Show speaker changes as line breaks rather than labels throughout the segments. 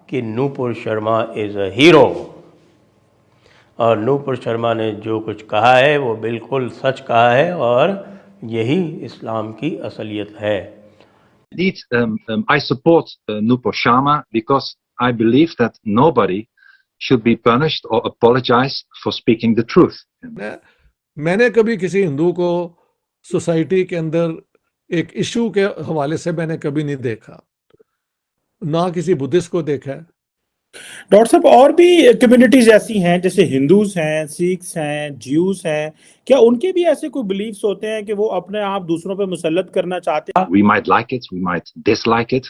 कि Nupur Sharma is a hero. और नूपुर शर्मा ने जो कुछ कहा है वो बिल्कुल सच कहा है और यही इस्लाम की असलियत है।
Indeed, I support Nupur Sharma because I believe that nobody should be punished or apologize for speaking the truth.
मैंने कभी किसी हिंदू को सोसाइटी के अंदर एक इशू के हवाले से मैंने कभी नहीं देखा, ना किसी बुद्धिस्ट को देखा है।
डॉक्टर साहब, और भी कम्युनिटीज ऐसी हैं जैसे हिंदूज हैं, सिख्स हैं, ज्यूज हैं, क्या उनके भी ऐसे कोई बिलीफ्स होते हैं कि वो अपने आप दूसरों पे मुसल्लत करना चाहते हैं?
We might like it, we might dislike it,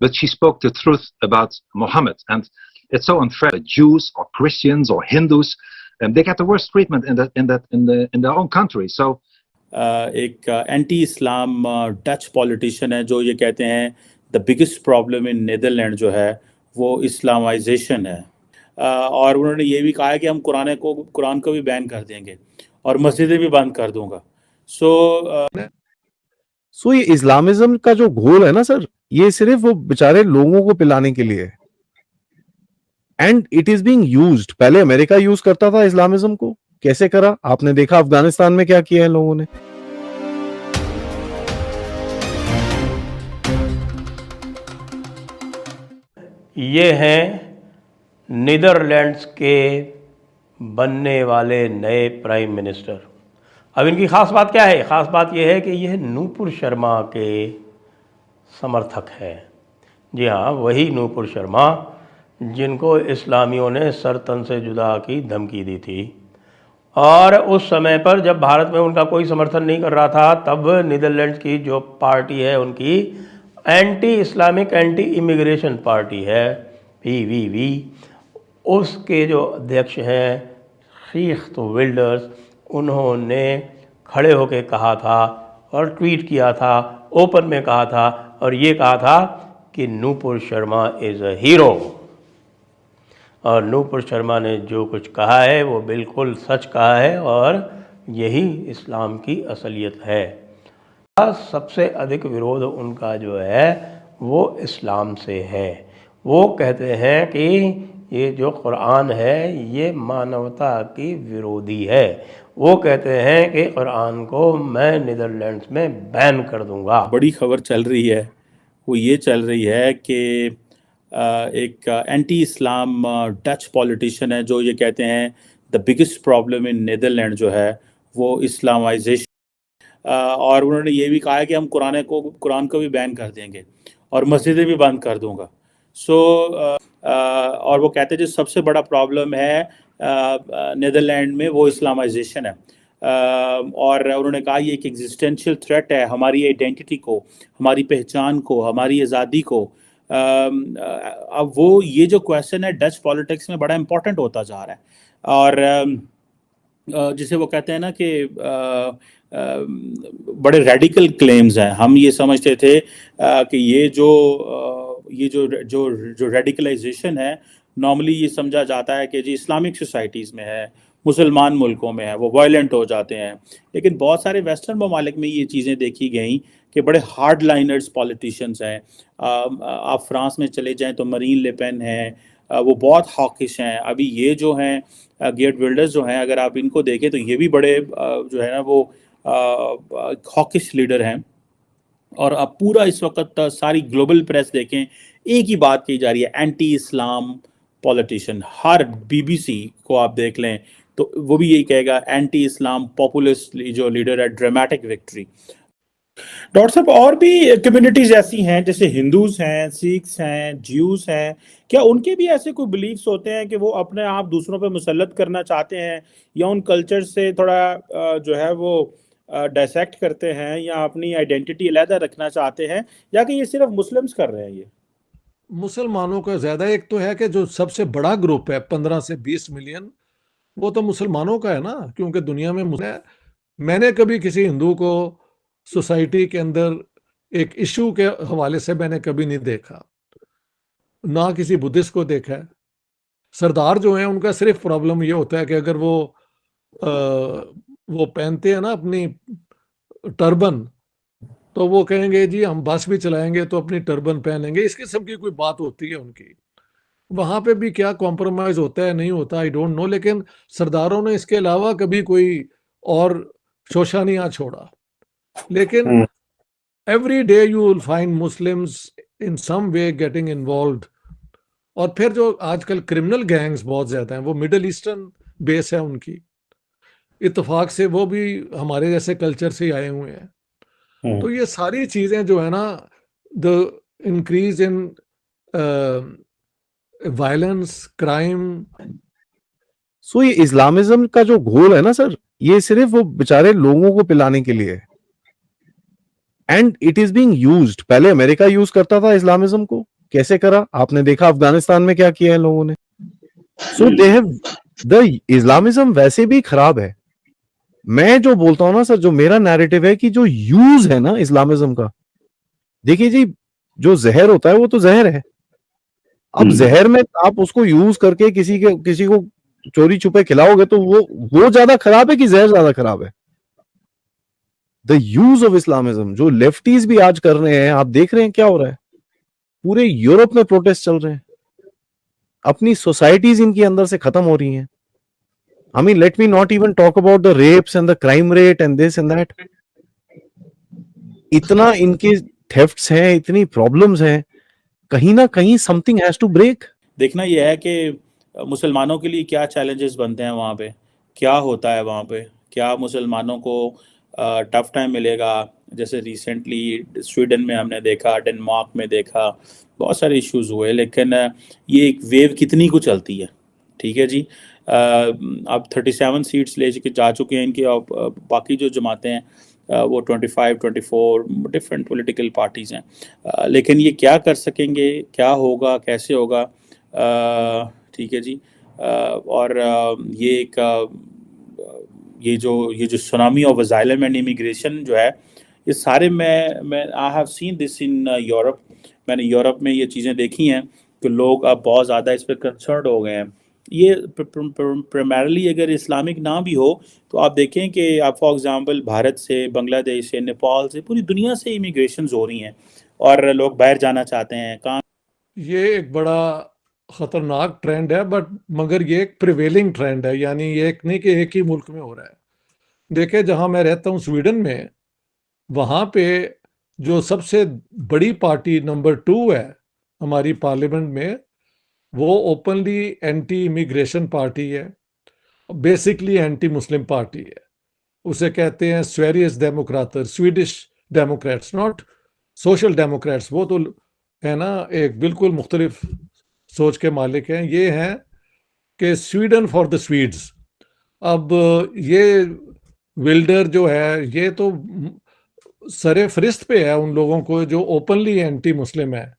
but she spoke the truth about Muhammad, and it's so unfair. Jews or Christians or Hindus, and they get the worst treatment in their own country. So
एक anti Islam Dutch politician है जो ये कहते हैं the biggest problem in Netherlands जो है वो Islamisation है, और उन्होंने ये भी कहा है कि हम कुरान को भी बैन कर देंगे और मस्जिदें भी बंद कर दूंगा।
सो ये इस्लामिज्म का जो घोल है ना सर, ये सिर्फ वो बेचारे लोगों को पिलाने के लिए है, and it is being used. पहले अमेरिका यूज करता था इस्लामिज्म को, कैसे करा आपने देखा अफगानिस्तान में क्या किया है लोगों ने।
ये हैं नीदरलैंड्स के बनने वाले नए प्राइम मिनिस्टर। अब इनकी ख़ास बात क्या है? ख़ास बात यह है कि यह नूपुर शर्मा के समर्थक हैं। जी हाँ, वही नूपुर शर्मा जिनको इस्लामियों ने सर तन से जुदा की धमकी दी थी, और उस समय पर जब भारत में उनका कोई समर्थन नहीं कर रहा था, तब नीदरलैंड्स की जो पार्टी है उनकी anti Islamic anti immigration party है, PVV, उसके जो अध्यक्ष हैं शीख्त विल्डर्स, उन्होंने खड़े होकर कहा था और ट्वीट किया था, ओपन में कहा था, और ये कहा था कि Nupur Sharma is a hero. और नूपुर शर्मा ने जो कुछ कहा है वो बिल्कुल सच कहा है और यही इस्लाम की असलियत है। सबसे अधिक विरोध उनका जो है वो इस्लाम से है। वो कहते हैं कि ये जो कुरान है ये मानवता की विरोधी है। वो कहते हैं कि कुरान को मैं नीदरलैंड्स में बैन कर दूंगा।
बड़ी खबर चल रही है, वो ये चल रही है कि एक एंटी इस्लाम डच पॉलिटिशियन है जो ये कहते हैं the biggest problem in Netherlands जो है वो इस्लामाइजेशन, और उन्होंने ये भी कहा है कि हम कुरान को भी बैन कर देंगे और मस्जिदें भी बंद कर दूंगा। और वो कहते हैं जो सबसे बड़ा प्रॉब्लम है नीदरलैंड में वो इस्लामाइजेशन है, और उन्होंने कहा ये एक एग्जिस्टेंशियल थ्रेट है हमारी आइडेंटिटी को, हमारी पहचान को, हमारी आज़ादी को। अब वो ये जो क्वेश्चन है डच पॉलिटिक्स में बड़ा इम्पोर्टेंट होता जा रहा है, और जिसे वो कहते हैं ना कि बड़े रेडिकल क्लेम्स हैं। हम ये समझते थे कि ये जो रेडिकलाइजेशन है नॉर्मली ये समझा जाता है कि जी इस्लामिक सोसाइटीज़ में है, मुसलमान मुल्कों में है, वो वायलेंट हो जाते हैं, लेकिन बहुत सारे वेस्टर्न ममालिक में ये चीज़ें देखी गई कि बड़े हार्ड लाइनर्स पॉलिटिशियंस हैं। आप फ्रांस में चले जाएं तो मरीन ले पेन हैं, वो बहुत हॉकिश हैं। अभी ये जो हैं गेट विल्डर्स जो हैं, अगर आप इनको देखें तो ये भी बड़े जो है ना वो हॉकिश लीडर हैं। और अब पूरा इस वक्त सारी ग्लोबल प्रेस देखें, एक ही बात की जा रही है, एंटी इस्लाम पॉलिटिशियन। हर BBC को आप देख लें तो वो भी यही कहेगा एंटी इस्लाम पॉपुलिस्ट जो लीडर है, ड्रामेटिक विक्ट्री। डॉक्टर साहब, और भी कम्युनिटीज ऐसी हैं जैसे हिंदूज हैं, सिख्स हैं, ज्यूज हैं, क्या उनके भी ऐसे कोई बिलीफ्स होते हैं कि वो अपने आप दूसरों पे मुसल्लत करना चाहते हैं, या उन कल्चर से थोड़ा जो है वो डायसेक्ट करते हैं, या अपनी आइडेंटिटी अलहदा रखना चाहते हैं, या कि ये सिर्फ मुस्लिम्स कर रहे हैं? ये
मुसलमानों का ज्यादा, एक तो है कि जो सबसे बड़ा ग्रुप है 15 से 20 मिलियन, वो तो मुसलमानों का है ना, क्योंकि दुनिया में मैंने कभी किसी हिंदू को सोसाइटी के अंदर एक इशू के हवाले से मैंने कभी नहीं देखा, ना किसी बुद्धिस्ट को देखा है। सरदार जो हैं उनका सिर्फ प्रॉब्लम ये होता है कि अगर वो पहनते हैं ना अपनी टर्बन, तो वो कहेंगे जी हम बस भी चलाएंगे तो अपनी टर्बन पहनेंगे, इस किस्म की कोई बात होती है उनकी। वहां पे भी क्या कॉम्प्रोमाइज होता है नहीं होता आई डोंट नो, लेकिन सरदारों ने इसके अलावा कभी कोई और शोशा नहीं छोड़ा। लेकिन every day you will find Muslims in some way getting involved. और फिर जो आजकल क्रिमिनल गैंग्स बहुत ज्यादा हैं, वो मिडल ईस्टर्न बेस है उनकी, इत्तेफाक से वो भी हमारे जैसे कल्चर से ही आए हुए हैं। तो ये सारी चीजें जो है ना, the increase in violence, crime.
So ये इस्लामिज्म का जो घोल है ना सर, ये सिर्फ वो बेचारे लोगों को पिलाने के लिए है। And it is being used. पहले अमेरिका यूज करता था इस्लामिज्म को, कैसे करा आपने देखा अफगानिस्तान में क्या किया है लोगों ने। सो दे हैव द इस्लामिज्म वैसे भी खराब है। मैं जो बोलता हूं ना सर, जो मेरा नैरेटिव है कि जो यूज है ना इस्लामिज्म का, देखिए जी, जो जहर होता है वो तो जहर है। अब जहर में आप उसको यूज करके किसी को चोरी छुपे खिलाओगे तो वो ज्यादा खराब है कि जहर ज्यादा खराब है? द यूज ऑफ इस्लामिज्म जो लेफ्टीज भी आज कर रहे हैं, आप देख रहे हैं क्या हो रहा है। पूरे यूरोप में प्रोटेस्ट चल रहे हैं, अपनी सोसाइटीज इनके अंदर से खत्म हो रही हैं। I mean, let me not even talk about the rapes and the crime rate and this and that. इतना इनके थेफ्ट्स हैं, इतनी प्रॉब्लम्स हैं, कहीं ना कहीं समथिंग हैज टू ब्रेक।
देखना यह है कि मुसलमानों के लिए क्या चैलेंजेस बनते हैं वहाँ पे, क्या होता है वहाँ पे, क्या मुसलमानों को टफ टाइम मिलेगा। जैसे रिसेंटली स्वीडन में हमने देखा, डेनमार्क में देखा, बहुत सारे इश्यूज हुए, लेकिन ये एक वेव कितनी को चलती है। ठीक है जी, अब 37 सीट्स ले जा चुके हैं इनके। बाकी जो जमातें हैं वो 25, 24 डिफरेंट पॉलिटिकल पार्टीज़ हैं। लेकिन ये क्या कर सकेंगे, क्या होगा, कैसे होगा, ठीक है जी। और ये एक ये जो tsunami of asylum and immigration जो है, ये सारे मैं I have seen this in Europe. मैंने यूरोप में ये चीज़ें देखी हैं कि लोग अब बहुत ज़्यादा इस पर कंसर्न हो गए हैं। ये प्राइमरली अगर इस्लामिक ना भी हो तो आप देखें कि आप फॉर एग्जांपल भारत से, बांग्लादेश से, नेपाल से, पूरी दुनिया से इमिग्रेशन हो रही हैं और लोग बाहर जाना चाहते हैं काम।
ये एक बड़ा खतरनाक ट्रेंड है, बट मगर ये एक प्रिवेलिंग ट्रेंड है, यानी ये एक नहीं कि एक ही मुल्क में हो रहा है। देखिए जहां मैं रहता हूं स्वीडन में, वहां पे जो सबसे बड़ी पार्टी नंबर 2 है हमारी पार्लियामेंट में, वो ओपनली एंटी इमिग्रेशन पार्टी है, बेसिकली एंटी मुस्लिम पार्टी है। उसे कहते हैं Sveriges Demokrater, Swedish Democrats, not social Democrats. वो तो है ना एक बिल्कुल मुख्तलिफ सोच के मालिक हैं। ये हैं कि स्वीडन फॉर द स्वीड्स। अब ये विल्डर जो है, ये तो सरे फरिस्त पे है उन लोगों को जो ओपनली एंटी मुस्लिम है।